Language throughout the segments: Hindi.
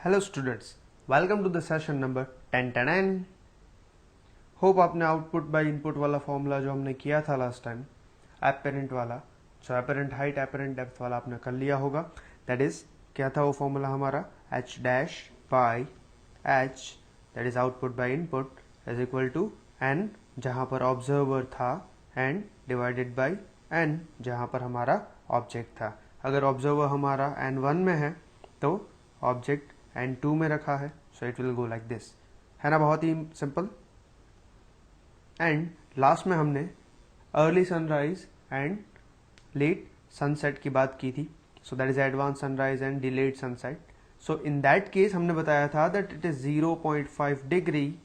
Hello students, welcome to the session number 10 hope आपने आउटपुट बाय इनपुट वाला फॉर्मूला जो हमने किया था लास्ट टाइम एपेरेंट वाला, जो एपेरेंट हाइट एपेरेंट डेप्थ वाला आपने कर लिया होगा। दैट इज क्या था वो फॉर्मूला हमारा, H dash by H that is output by input is equal to N, जहाँ पर ऑब्जर्वर था, एंड डिवाइडेड बाई एन जहाँ पर हमारा ऑब्जेक्ट था। अगर ऑब्जर्वर हमारा n1 में है तो ऑब्जेक्ट n2 में रखा है, so it will go like this, है ना, बहुत ही सिंपल। एंड लास्ट में हमने early sunrise and let sunset की बात की थी, so that is advance sunrise and delayed sunset. So in that case हमने बताया था that it is 0.5 degree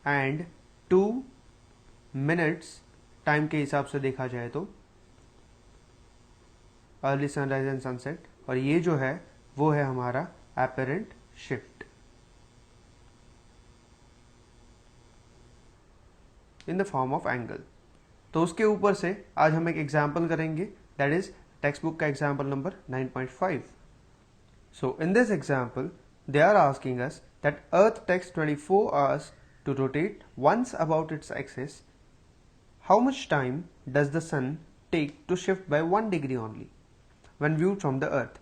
and 2 minutes time के हिसाब से देखा जाए तो अर्ली सनराइज एंड सनसेट, और ये जो है वो है हमारा apparent shift in the form of angle. तो उसके ऊपर से आज हम एक एग्जाम्पल करेंगे, दैट इज टेक्स्ट बुक का example number 9.5। So in this example they are asking us that earth takes 24 hours to rotate once about its axis. How much time does the sun take to shift by 1 degree only when viewed from the earth?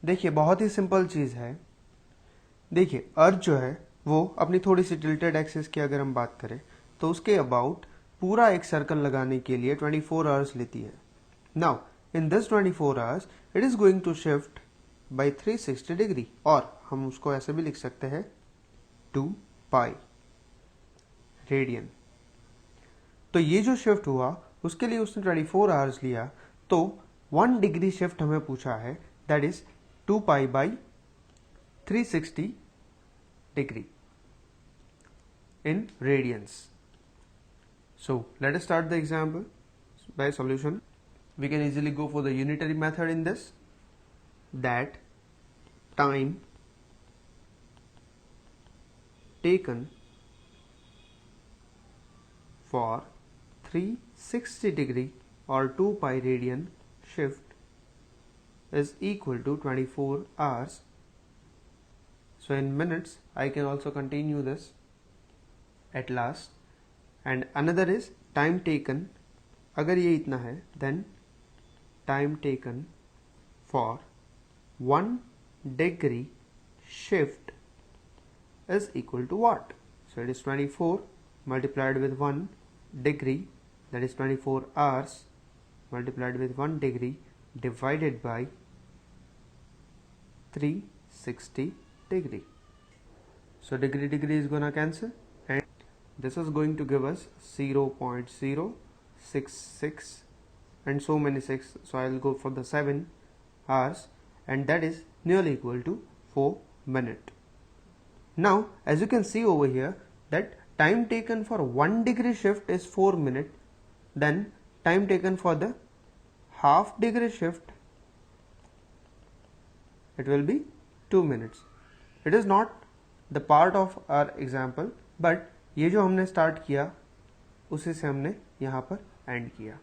देखिए बहुत ही सिंपल चीज़ है। देखिए अर्थ जो है वो अपनी थोड़ी सी टिल्टेड एक्सिस की अगर हम बात करें तो उसके अबाउट पूरा एक सर्कल लगाने के लिए 24 आवर्स लेती है। Now in this 24 hours it is going to shift by 360 degree, और हम उसको ऐसे भी लिख सकते हैं 2 पाई रेडियन। तो ये जो शिफ्ट हुआ उसके लिए उसने 24 आवर्स लिया, तो 1 डिग्री शिफ्ट हमें पूछा है, that is 2 pi by 360 degree in radians. So let us start the example by solution. We can easily go for the unitary method in this, that time taken for 360 degree or 2 pi radian shift is equal to 24 hours. So in minutes I can also continue this at last, and another is time taken, अगर ये इतना है then time taken for 1 degree shift is equal to what? So it is 24 multiplied with 1 degree, that is 24 hours multiplied with 1 degree divided by 360 degree. So degree is gonna cancel, and this is going to give us 0.066 and so many 6, so I'll go for the 7 hours, and that is nearly equal to 4 minutes. Now as you can see over here that time taken for 1 degree shift is 4 minutes, then time taken for the half degree shift it will be 2 minutes. It is not the part of our example, but ये जो हमने स्टार्ट किया उसी से हमने यहाँ पर एंड किया।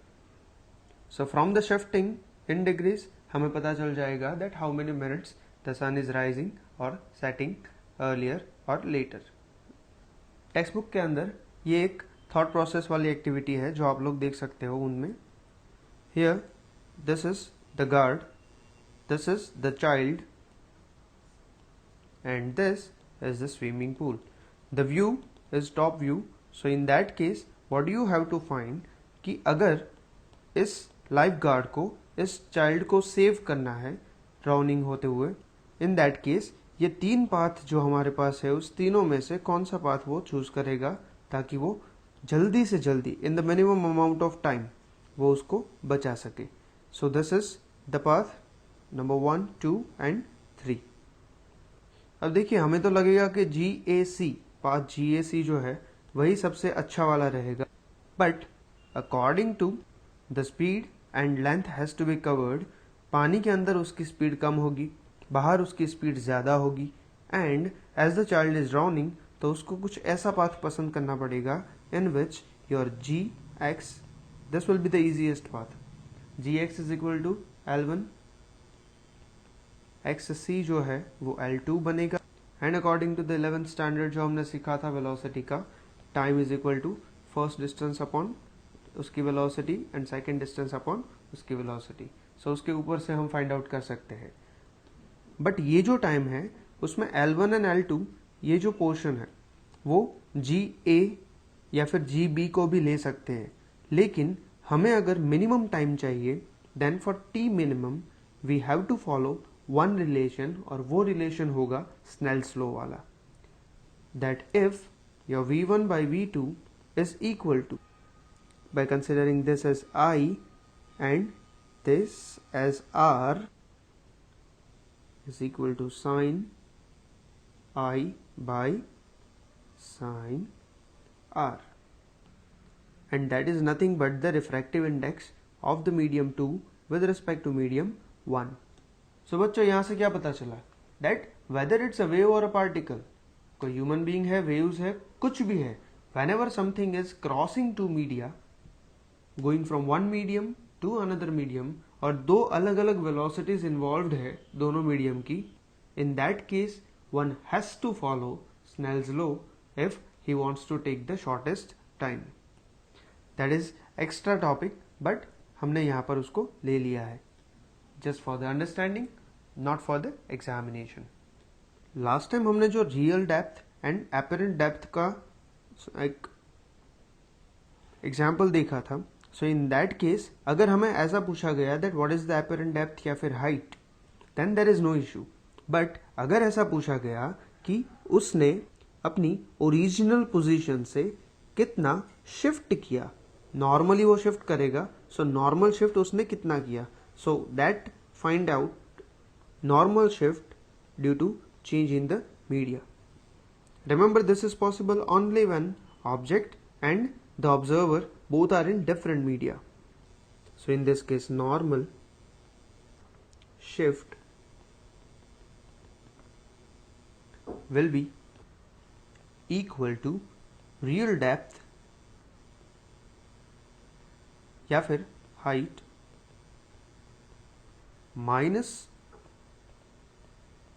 So from the shifting in degrees हमें पता चल जाएगा that how many minutes the sun is rising और सेटिंग अर्लियर और लेटर। टेक्स्ट बुक के अंदर ये एक थॉट प्रोसेस वाली एक्टिविटी है जो आप लोग देख सकते हो उनमें। Here this is the guard, this is the child, and this is the swimming pool. The view is top view, so in that case what you have to find कि अगर इस लाइफ गार्ड को, इस चाइल्ड को सेव करना है ड्राउनिंग होते हुए, इन दैट केस ये 3 पाथ जो हमारे पास है उस तीनों में से कौन सा पाथ वो चूज करेगा ताकि वो जल्दी से जल्दी in the minimum amount of time वो उसको बचा सके। So this is the path number 1, 2 and 3। अब देखिए हमें तो लगेगा कि GAC पाथ GAC जो है वही सबसे अच्छा वाला रहेगा, but according to the speed and length has to be covered, पानी के अंदर उसकी स्पीड कम होगी, बाहर उसकी स्पीड ज़्यादा होगी, and as the child is drowning तो उसको कुछ ऐसा पाथ पसंद करना पड़ेगा in which your GX, this will be the easiest path, GX is equal to L1, XC जो है वो L2 बनेगा, and according to the 11th standard जो हमने सीखा था वेलोसिटी का, time is equal to first distance upon उसकी velocity and second distance upon उसकी वेलोसिटी। सो उसके ऊपर से हम फाइंड आउट कर सकते हैं। बट ये जो टाइम है उसमें L1 एंड L2 ये जो पोर्शन है वो GA या फिर GB को भी ले सकते हैं, लेकिन हमें अगर मिनिमम टाइम चाहिए then for T minimum we have to follow one relation, और वो रिलेशन होगा स्नेल्स लॉ वाला, that if your V1 by V2 is equal to, by considering this as I and this as R, is equal to sine I by sine R, and that is nothing but the refractive index of the medium 2 with respect to medium 1. So बच्चों यहाँ से क्या पता चला, that whether it's a wave or a particle, कोई human being है, waves है, कुछ भी है, whenever something is crossing two media, going from one medium to another medium, और दो अलग अलग velocities involved है दोनों medium की, in that case one has to follow Snell's law if he wants to take the shortest time. That is extra topic, but हमने यहाँ पर उसको ले लिया है just for the understanding, not for the examination. Last time हमने जो real depth and apparent depth का एक एग्जाम्पल देखा था, सो इन दैट केस अगर हमें ऐसा पूछा गया that what is the apparent depth या फिर height, then there is no issue. But अगर ऐसा पूछा गया कि उसने अपनी ओरिजिनल पोजीशन से कितना शिफ्ट किया, नॉर्मली वो शिफ्ट करेगा, सो नॉर्मल शिफ्ट उसने कितना किया, so that find out normal shift due to change in the media. Remember, this is possible only when object and the observer both are in different media. So in this case normal shift will be equal to real depth या फिर height minus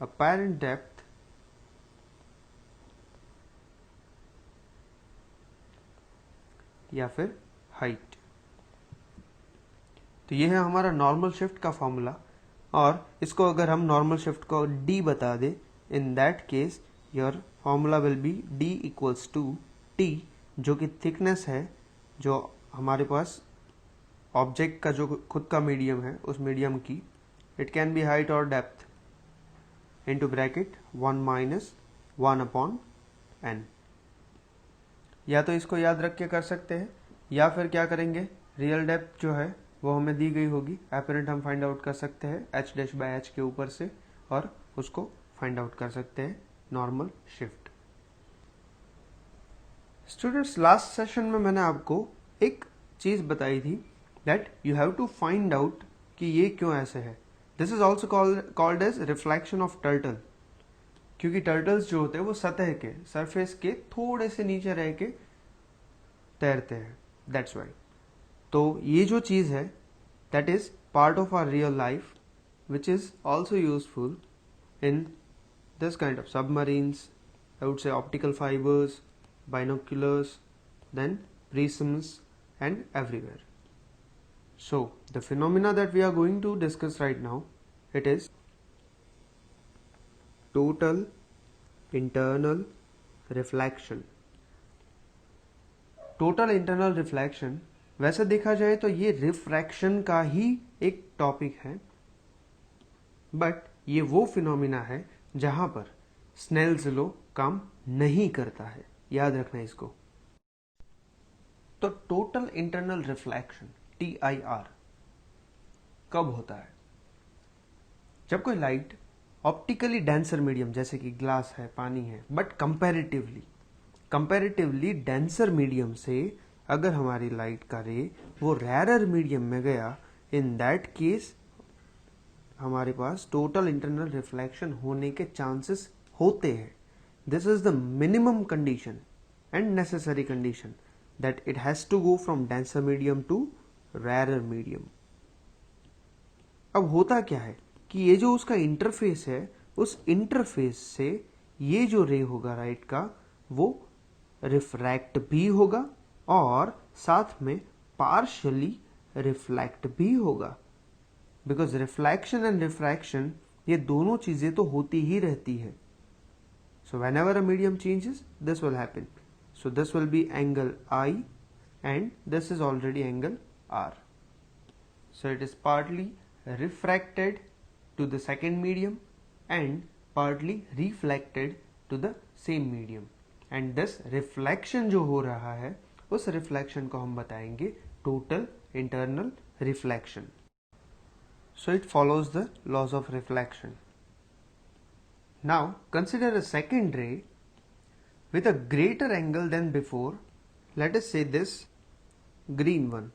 apparent depth या फिर हाइट। तो ये है हमारा नॉर्मल शिफ्ट का फॉर्मूला, और इसको अगर हम नॉर्मल शिफ्ट को d बता दे, in that case your formula will be d equals to t, जो कि थिकनेस है जो हमारे पास ऑब्जेक्ट का जो खुद का मीडियम है उस मीडियम की, इट कैन बी हाइट और depth, into bracket 1 minus 1 upon n। या तो इसको याद रख के कर सकते हैं, या फिर क्या करेंगे, रियल डेप्थ जो है वो हमें दी गई होगी, एपरेंट हम फाइंड आउट कर सकते हैं h डैश बाय h के ऊपर से, और उसको फाइंड आउट कर सकते हैं normal shift. Students, last session में मैंने आपको एक चीज़ बताई थी that you have to find out कि ये क्यों ऐसे है। This is also called as reflection of turtle, क्योंकि टर्टल्स जो होते हैं वो सतह के सरफेस के थोड़े से नीचे रह के तैरते हैं, दैट्स वाई। तो ये जो चीज़ है that is part of our real life which is also useful in this kind of submarines, I would say optical fibres, binoculars, then prisms and everywhere. So the phenomena that we are going to discuss right now, it is total internal reflection. Total internal reflection, वैसे देखा जाए तो ये रिफ्रैक्शन का ही एक टॉपिक है, बट ये वो फिनोमिना है जहां पर स्नेल्स लॉ काम नहीं करता है, याद रखना इसको। तो टोटल इंटरनल रिफ्लेक्शन TIR कब होता है? जब कोई लाइट ऑप्टिकली डेंसर मीडियम जैसे कि ग्लास है, पानी है, बट कंपैरेटिवली डेंसर मीडियम से अगर हमारी लाइट का रे वो रेरर मीडियम में गया, इन दैट केस हमारे पास टोटल इंटरनल रिफ्लेक्शन होने के चांसेस होते हैं। This is the minimum condition and necessary condition that it has to go from denser medium to rarer medium. अब होता क्या है कि ये जो उसका इंटरफेस है, उस इंटरफेस से ये जो रे होगा राइट का वो रिफ्रैक्ट भी होगा और साथ में पार्शली रिफ्लेक्ट भी होगा, बिकॉज रिफ्लेक्शन एंड रिफ्रैक्शन ये दोनों चीजें तो होती ही रहती है. So whenever a medium changes, this will happen. So this will be angle I and this is already angle R. So it is partly refracted to the second medium and partly reflected to the same medium. And this reflection जो हो रहा है उस reflection को हम बताएंगे total internal reflection. So it follows the laws of reflection. Now consider a second ray with a greater angle than before. Let us say this green one.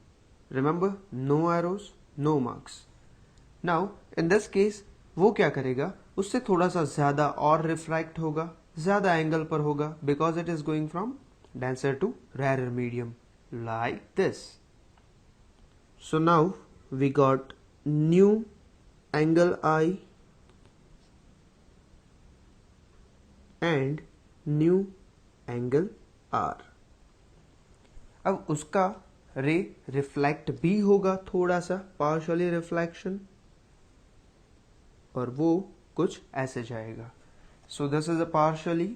Remember, no arrows, no marks. Now in this case वो क्या करेगा, उससे थोड़ा सा ज़्यादा और रिफ्रैक्ट होगा, ज़्यादा एंगल पर होगा, because it is going from denser to rarer medium like this. So now we got new angle I and new angle R. अब उसका रे रिफ्लेक्ट भी होगा थोड़ा सा, पार्शियली रिफ्लेक्शन, और वो कुछ ऐसे जाएगा. So this is a partially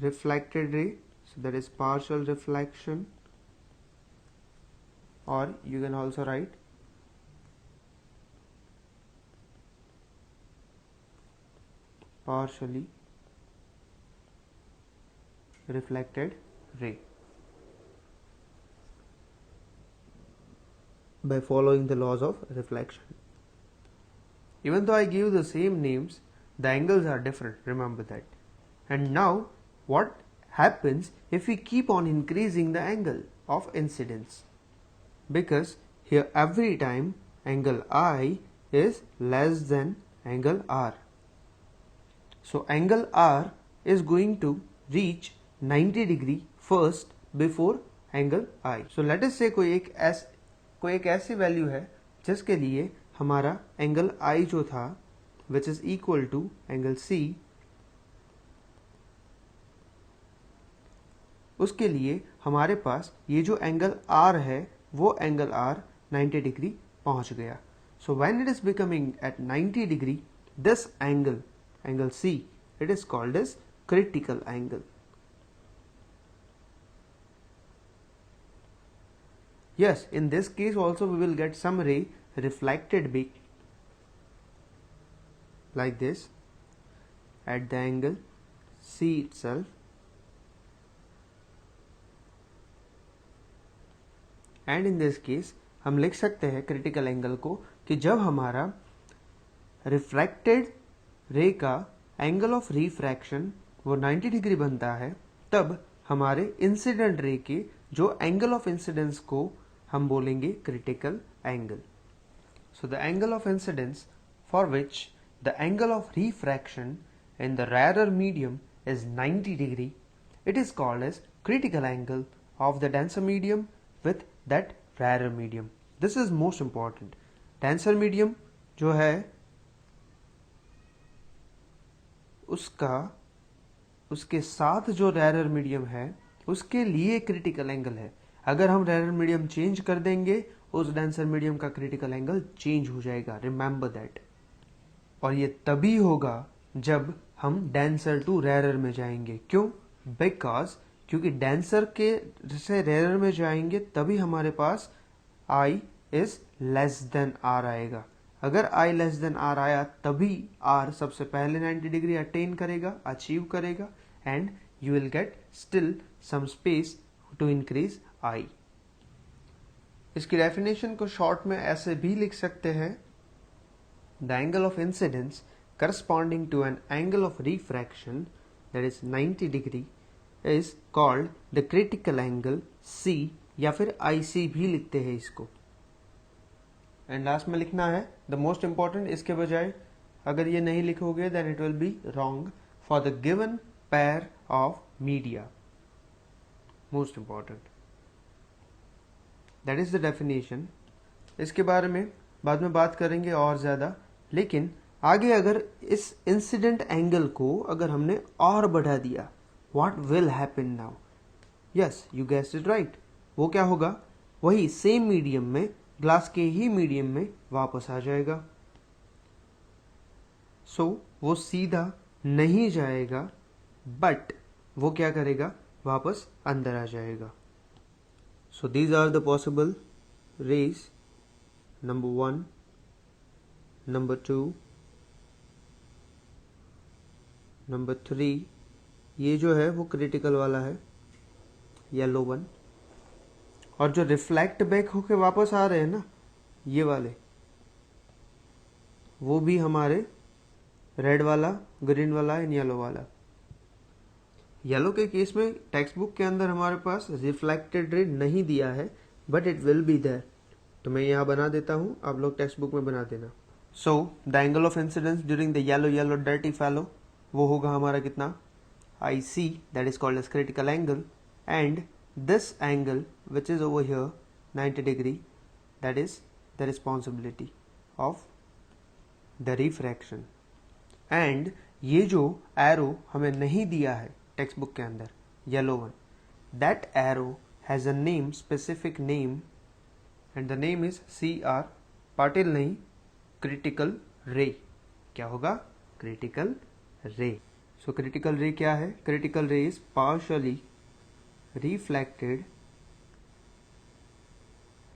reflected ray, so that is partial reflection, or you can also write partially reflected ray by following the laws of reflection. Even though I give the same names, the angles are different, remember that. And now what happens if we keep on increasing the angle of incidence? Because here every time angle I is less than angle R. So angle R is going to reach 90 degree first before angle I. So let us say कोई एक ऐसी वैल्यू है जिसके लिए हमारा एंगल I जो था which is equal to angle C, उसके लिए हमारे पास ये जो एंगल R है वो एंगल R 90 डिग्री पहुंच गया. So when it is becoming at 90 degree, this angle C, it is called as critical angle. Yes, in this case also we will get some ray reflected back like this at the angle C itself, and in this case हम लिख सकते हैं क्रिटिकल एंगल को कि जब हमारा रिफ्रैक्टेड रे का एंगल ऑफ रिफ्रैक्शन वो 90 डिग्री बनता है, तब हमारे इंसिडेंट रे के जो एंगल ऑफ इंसिडेंस को हम बोलेंगे critical angle. So the angle of incidence for which the angle of refraction in the rarer medium is 90 degree, it is called as critical angle of the denser medium with that rarer medium. This is most important. Denser medium जो है उसके साथ जो rarer medium है उसके लिए critical angle है. अगर हम rarer medium change कर देंगे उस denser medium का critical angle change हो जाएगा. Remember that. और ये तभी होगा जब हम denser to rarer में जाएंगे. क्यों? क्योंकि denser के से rarer में जाएंगे तभी हमारे पास I is less than R आएगा. अगर I less than R आया तभी R सबसे पहले 90 डिग्री अटेन करेगा, अचीव करेगा, and you will get still some space to increase I. इसकी डेफिनेशन को शॉर्ट में ऐसे भी लिख सकते हैं, the angle of incidence corresponding to an angle of refraction that is 90 degree is called the critical angle C, या फिर IC भी लिखते हैं इसको. एंड लास्ट में लिखना है द मोस्ट इंपॉर्टेंट, इसके बजाय अगर ये नहीं लिखोगे then it will be wrong for the given pair of media. Most important, that is the definition. इसके बारे में बाद में बात करेंगे और ज़्यादा, लेकिन आगे अगर इस इंसिडेंट एंगल को अगर हमने और बढ़ा दिया, what will happen now? Yes, you guessed it right. वो क्या होगा? वही सेम मीडियम में, ग्लास के ही मीडियम में वापस आ जाएगा। सो वो सीधा नहीं जाएगा, बट वो क्या करेगा? वापस अंदर आ जाएगा। So these are the possible rays, number 1, number 2, number 3। ये जो है वो क्रिटिकल वाला है, येलो वन। और जो रिफ्लेक्ट बैक होके वापस आ रहे हैं ना, ये वाले, वो भी हमारे रेड वाला, ग्रीन वाला एंड येलो वाला। येलो के केस में टेक्स्ट बुक के अंदर हमारे पास रिफ्लेक्टेड रे नहीं दिया है, but it will be there. तो मैं यहाँ बना देता हूँ, आप लोग टेक्स्ट बुक में बना देना। So the angle of incidence during the yellow yellow dirty fellow, वो होगा हमारा कितना? IC, that is called as critical angle, and this angle which is over here 90 degree, that is the responsibility of the refraction. And ये जो arrow हमें नहीं दिया है टेक्स्ट बुक के अंदर, yellow one, that arrow has a name, specific name, and the name is CR, Patil नहीं, critical ray। क्या होगा? critical ray। So critical ray क्या है? critical ray is partially reflected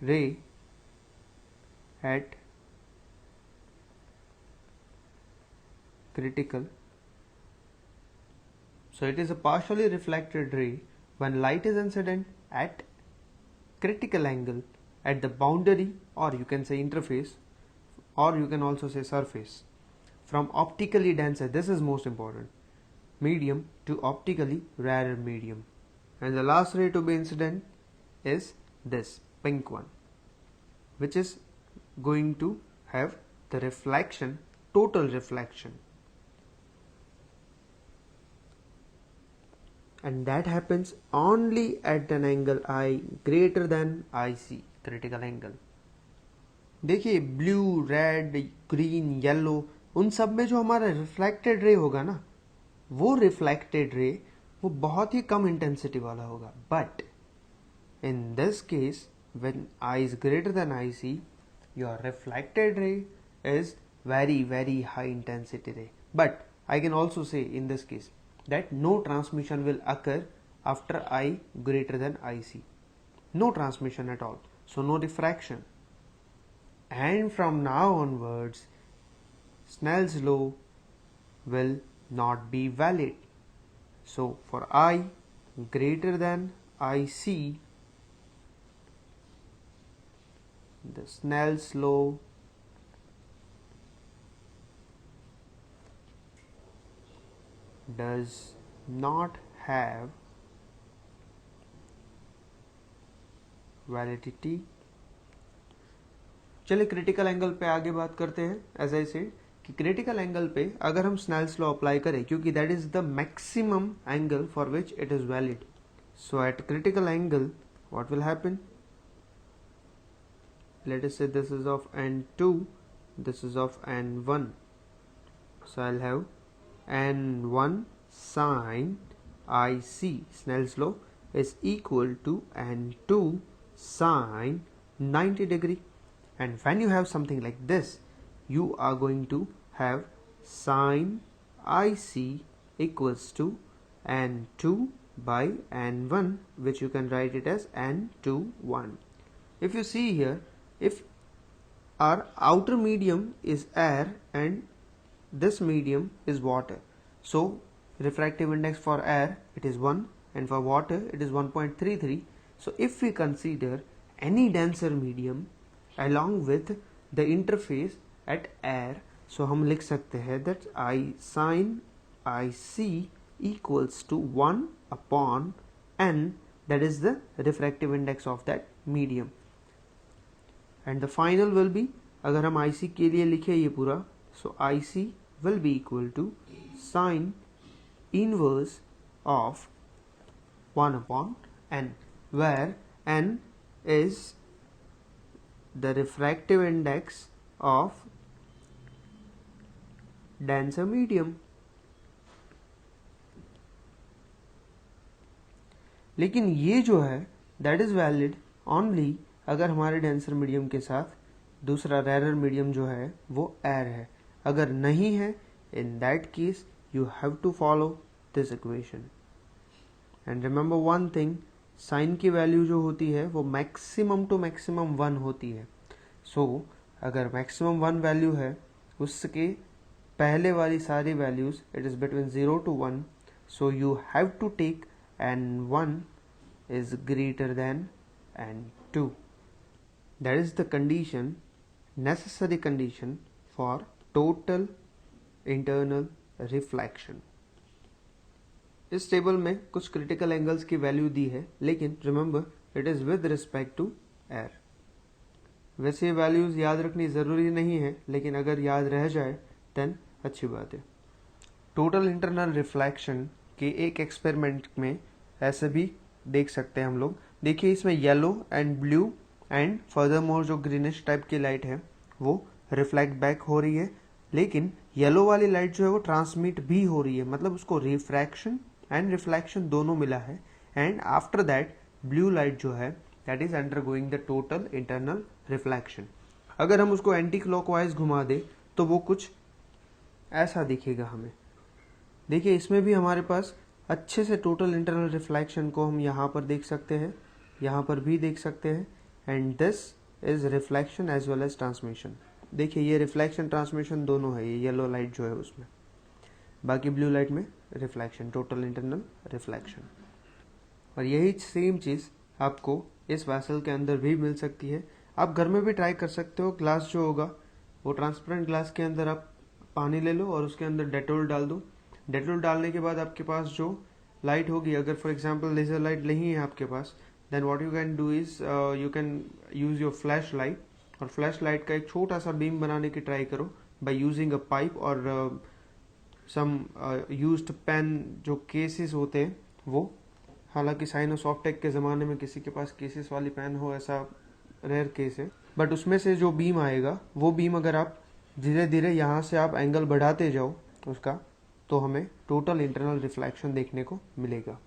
ray at critical. So it is a partially reflected ray when light is incident at critical angle at the boundary, or you can say interface, or you can also say surface, from optically denser, this is most important, medium to optically rarer medium. And the last ray to be incident is this pink one, which is going to have the reflection, total reflection, and that happens only at an angle I greater than IC, critical angle. देखिए ब्लू, रेड, ग्रीन, येलो, उन सब में जो हमारा रिफ्लेक्टेड रे होगा ना, वो रिफ्लेक्टेड रे वो बहुत ही कम इंटेंसिटी वाला होगा। But in this case when I is greater than IC, your reflected ray is very high intensity ray. But I can also say in this case that no transmission will occur after I greater than IC. No transmission at all. So no diffraction. And from now onwards, Snell's law will not be valid. So for I greater than IC, the Snell's law does not have validity. चलिए क्रिटिकल एंगल पे आगे बात करते हैं। एज आई सेड कि क्रिटिकल एंगल पे अगर हम स्नेल्स लॉ अप्लाई करें, क्योंकि that is the maximum angle for which it is valid, so at critical angle what will happen? Let us say this is of n2, this is of n1, so I'll have n1 sine IC, Snell's law, is equal to n2 sine 90 degree. And when you have something like this, you are going to have sine IC equals to n2 by n1, which you can write it as n21. If you see here, if our outer medium is air and this medium is water, so refractive index for air it is 1 and for water it is 1.33. So if we consider any denser medium along with the interface at air, so हम लिख सकते हैं that I sin IC equals to 1 upon n, that is the refractive index of that medium. And the final will be, अगर हम IC के लिए लिखे ये पूरा, so IC will be equal to sin inverse of 1 upon n, where n is the refractive index of denser medium. लेकिन ये जो है दैट इज वैलिड ओनली अगर हमारे डेंसर मीडियम के साथ दूसरा रेरर मीडियम जो है वो एयर है. अगर नहीं है, in that case you have to follow this equation. And remember one thing, sine की वैल्यू जो होती है वो मैक्सिमम टू मैक्सिमम 1 होती है. सो अगर मैक्सिमम 1 वैल्यू है, उसके पहले वाली सारी values it is between 0 to 1. So you have to take and 1 is greater than and 2. That is the condition, necessary condition for total internal reflection. इस टेबल में कुछ क्रिटिकल एंगल्स की वैल्यू दी है, लेकिन remember it is with respect to air. वैसे वैल्यूज याद रखनी ज़रूरी नहीं है, लेकिन अगर याद रह जाए देन अच्छी बात है. टोटल इंटरनल रिफ्लेक्शन के एक एक्सपेरिमेंट में ऐसे भी देख सकते हैं हम लोग. देखिए इसमें yellow and blue and furthermore जो ग्रीनिश टाइप की लाइट है वो रिफ्लेक्ट बैक हो रही है, लेकिन येलो वाली लाइट जो है वो ट्रांसमिट भी हो रही है, मतलब उसको रिफ्रैक्शन एंड रिफ्लेक्शन दोनों मिला है. And after that blue light जो है that is undergoing the total internal reflection. अगर हम उसको एंटी क्लॉकवाइज घुमा दे तो वो कुछ ऐसा दिखेगा हमें. देखिए इसमें भी हमारे पास अच्छे से टोटल इंटरनल रिफ्लेक्शन को हम यहाँ पर देख सकते हैं, यहाँ पर भी देख सकते हैं. And this is reflection as well as transmission. देखिए ये रिफ्लेक्शन ट्रांसमिशन दोनों है, ये येलो लाइट जो है उसमें, बाकी ब्लू लाइट में रिफ्लेक्शन, टोटल इंटरनल रिफ्लेक्शन. और यही सेम चीज़ आपको इस वैसल के अंदर भी मिल सकती है. आप घर में भी ट्राई कर सकते हो. ग्लास जो होगा वो ट्रांसपेरेंट ग्लास के अंदर आप पानी ले लो और उसके अंदर डेटोल डाल दो. डेटोल डालने के बाद आपके पास जो लाइट होगी, अगर फॉर एग्जांपल लेजर लाइट नहीं है आपके पास, then what you can do is you can use your flash light. और फ्लैश लाइट का एक छोटा सा बीम बनाने की ट्राई करो बाय यूजिंग अ पाइप और सम यूज्ड पेन. जो केसेस होते हैं वो, हालांकि साइनोसॉफ्टेक के ज़माने में किसी के पास केसेस वाली पेन हो ऐसा रेयर केस है, बट उसमें से जो बीम आएगा वो बीम अगर आप धीरे धीरे यहाँ से आप एंगल बढ़ाते जाओ उसका, तो हमें टोटल इंटरनल रिफ्लेक्शन देखने को मिलेगा.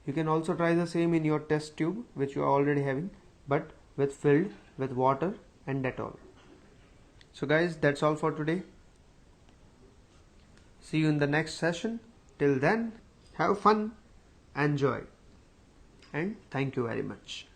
You can also try the same in your test tube which you are already having, but with filled with water and Dettol. So guys, that's all for today. See you in the next session. Till then, have fun, enjoy, and thank you very much.